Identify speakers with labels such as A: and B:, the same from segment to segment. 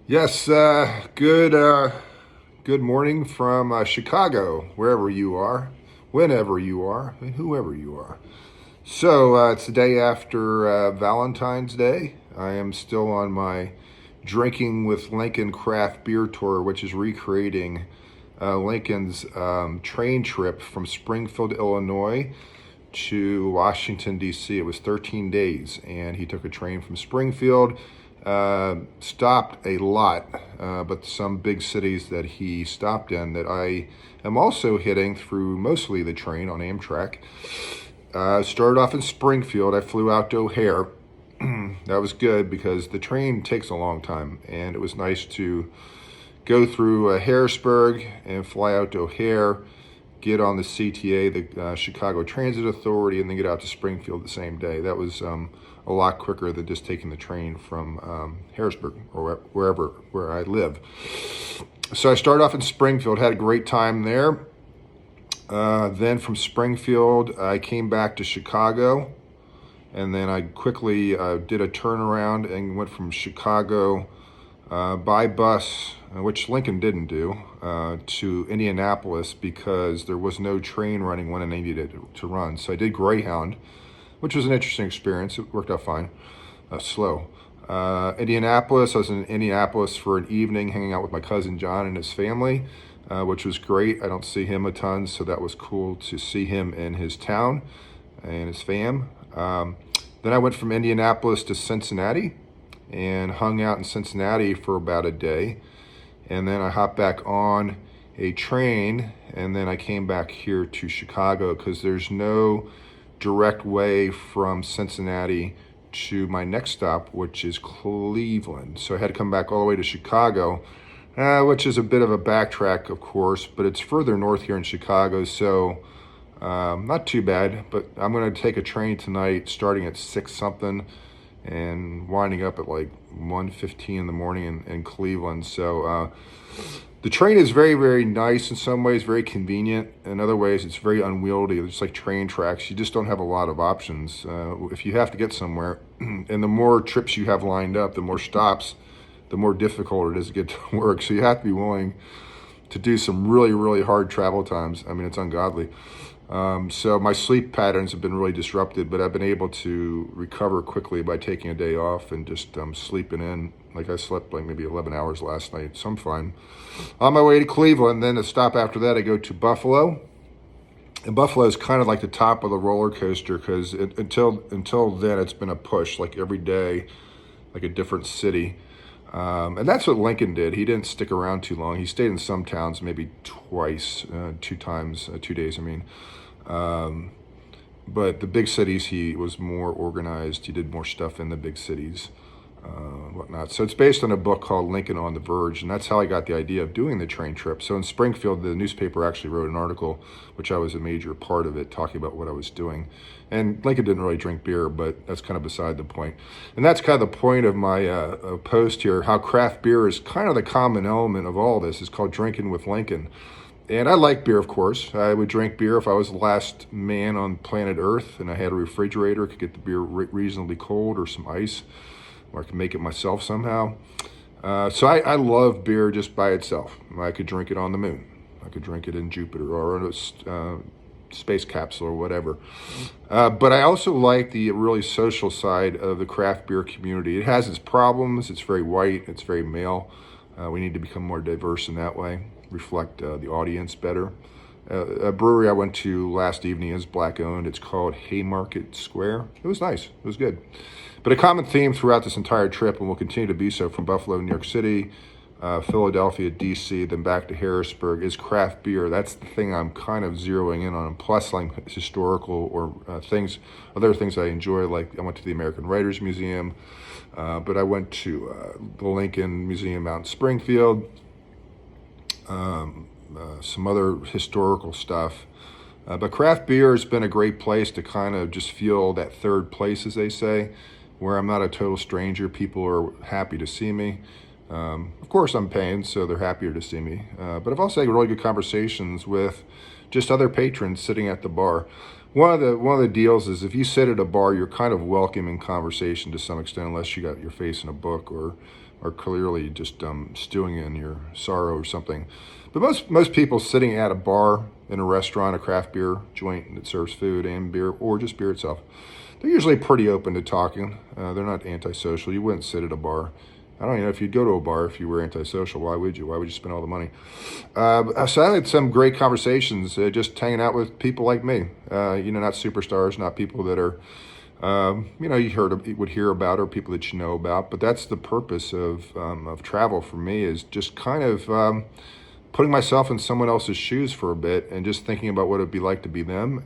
A: Yes, good morning from Chicago, wherever you are, whenever you are, and whoever you are. So it's the day after Valentine's Day. I am still on my Drinking with Lincoln craft beer tour, which is recreating Lincoln's train trip from Springfield, Illinois to Washington, D.C. It was 13 days, and he took a train from Springfield. Stopped a lot, but some big cities that he stopped in that I am also hitting through mostly the train on Amtrak. Started off in Springfield. I flew out to O'Hare. That was good because the train takes a long time, and it was nice to go through Harrisburg and fly out to O'Hare, get on the CTA, the Chicago Transit Authority, and then get out to Springfield the same day. That was a lot quicker than just taking the train from Harrisburg or where I live. So I started off in Springfield, had a great time there. Then from Springfield, I came back to Chicago, and then I quickly did a turnaround and went from Chicago by bus, which Lincoln didn't do, to Indianapolis because there was no train running when I needed it to run. So I did Greyhound, which was an interesting experience. It worked out fine, slow. Indianapolis, I was in Indianapolis for an evening hanging out with my cousin John and his family, which was great. I don't see him a ton, so that was cool to see him in his town and his fam. Then I went from Indianapolis to Cincinnati and hung out in Cincinnati for about a day. And then I hopped back on a train, and then I came back here to Chicago because there's no direct way from Cincinnati to my next stop, which is Cleveland. So I had to come back all the way to Chicago, which is a bit of a backtrack, of course, but it's further north here in Chicago, so not too bad. But I'm going to take a train tonight starting at 6 something and winding up at like 1:15 in the morning in Cleveland. So the train is very, very nice in some ways, very convenient. In other ways, it's very unwieldy. It's like train tracks. You just don't have a lot of options. If you have to get somewhere, and the more trips you have lined up, the more stops, the more difficult it is to get to work. So you have to be willing to do some really, really hard travel times. I mean, it's ungodly. So my sleep patterns have been really disrupted, but I've been able to recover quickly by taking a day off and just sleeping in. Like I slept like maybe 11 hours last night, so I'm fine. On my way to Cleveland, then to stop after that, I go to Buffalo. And Buffalo is kind of like the top of the roller coaster because until then, it's been a push, like every day, like a different city. And that's what Lincoln did. He didn't stick around too long. He stayed in some towns, maybe twice, 2 days, I mean. But the big cities, he was more organized. He did more stuff in the big cities, whatnot. So it's based on a book called Lincoln on the Verge, and that's how I got the idea of doing the train trip. So in Springfield, the newspaper actually wrote an article, which I was a major part of it, talking about what I was doing. And Lincoln didn't really drink beer, but that's kind of beside the point. And that's kind of the point of my post here, how craft beer is kind of the common element of all this. It's called Drinking with Lincoln. And I like beer, of course. I would drink beer if I was the last man on planet Earth and I had a refrigerator, could get the beer reasonably cold or some ice, or I could make it myself somehow. So I love beer just by itself. I could drink it on the moon. I could drink it in Jupiter or in a space capsule or whatever. But I also like the really social side of the craft beer community. It has its problems. It's very white. It's very male. We need to become more diverse in that way, reflect the audience better. A brewery I went to last evening is black owned. It's called Haymarket Square. It was nice. It was good. But a common theme throughout this entire trip, and will continue to be so from Buffalo, New York City, Philadelphia, D.C., then back to Harrisburg, is craft beer. That's the thing I'm kind of zeroing in on. Plus, like historical or other things I enjoy. Like I went to the American Writers Museum, but I went to the Lincoln Museum out in Springfield. Some other historical stuff. But craft beer has been a great place to kind of just feel that third place, as they say, where I'm not a total stranger. People are happy to see me. Of course, I'm paying, so they're happier to see me. But I've also had really good conversations with just other patrons sitting at the bar. one of the deals is if you sit at a bar, you're kind of welcoming conversation to some extent, unless you got your face in a book or clearly just stewing in your sorrow or something. But most people sitting at a bar, in a restaurant, a craft beer joint that serves food and beer, or just beer itself, they're usually pretty open to talking. They're not antisocial. You wouldn't sit at a bar. I don't even know if you'd go to a bar if you were antisocial. Why would you? Why would you spend all the money? So I had some great conversations just hanging out with people like me. Not superstars, not people that are, you would hear about, or people that you know about. But that's the purpose of travel for me, is just kind of putting myself in someone else's shoes for a bit and just thinking about what it'd be like to be them,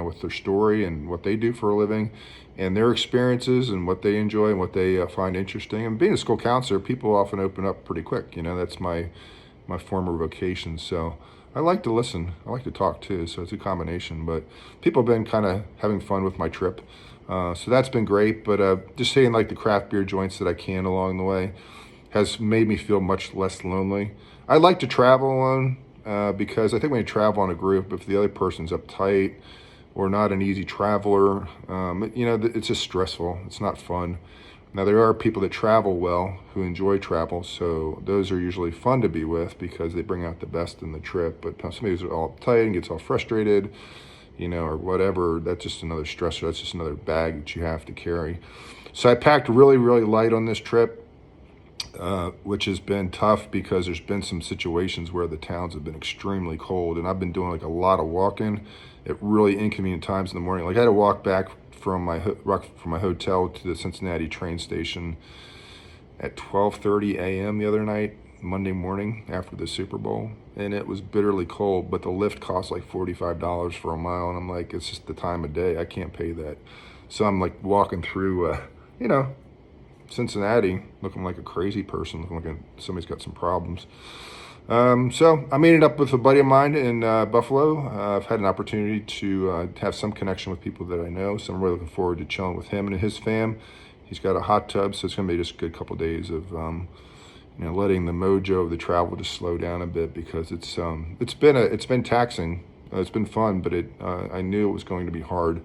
A: with their story and what they do for a living and their experiences and what they enjoy and what they find interesting. And being a school counselor, people often open up pretty quick. That's my former vocation. So I like to listen. I like to talk too. So it's a combination. But people have been kind of having fun with my trip. So that's been great. But just seeing like the craft beer joints that I can along the way has made me feel much less lonely. I like to travel alone because I think when you travel in a group, if the other person's uptight or not an easy traveler, it's just stressful. It's not fun. Now, there are people that travel well who enjoy travel, so those are usually fun to be with because they bring out the best in the trip. But somebody who's all uptight and gets all frustrated, or whatever, that's just another stressor. That's just another bag that you have to carry. So I packed really, really light on this trip. Which has been tough because there's been some situations where the towns have been extremely cold, and I've been doing like a lot of walking at really inconvenient times in the morning. Like I had to walk back from my hotel to the Cincinnati train station at 12:30 a.m. the other night, Monday morning after the Super Bowl, and it was bitterly cold, but the lift cost like $45 for a mile, and I'm like, it's just the time of day. I can't pay that. So I'm like walking through, Cincinnati, looking like a crazy person, looking like somebody's got some problems. So I'm meeting up with a buddy of mine in Buffalo. I've had an opportunity to have some connection with people that I know, so I'm really looking forward to chilling with him and his fam. He's got a hot tub, so it's going to be just a good couple of days of letting the mojo of the travel just slow down a bit, because it's been taxing. It's been fun, but I knew it was going to be hard.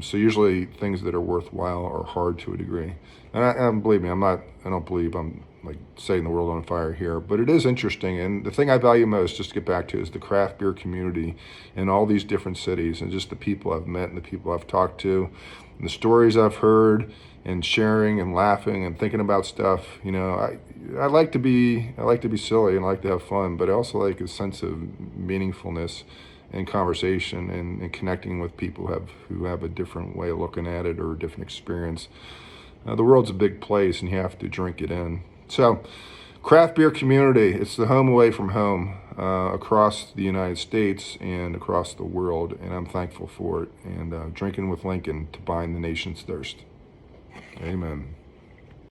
A: So usually things that are worthwhile are hard to a degree. And believe me, I don't believe I'm like setting the world on fire here, but it is interesting. And the thing I value most, just to get back to, is the craft beer community in all these different cities, and just the people I've met and the people I've talked to and the stories I've heard, and sharing and laughing and thinking about stuff. I like to be silly and I like to have fun, but I also like a sense of meaningfulness and conversation and connecting with people who have a different way of looking at it or a different experience. The world's a big place and you have to drink it in. So, craft beer community, it's the home away from home across the United States and across the world, and I'm thankful for it. And drinking with Lincoln to bind the nation's thirst. Amen.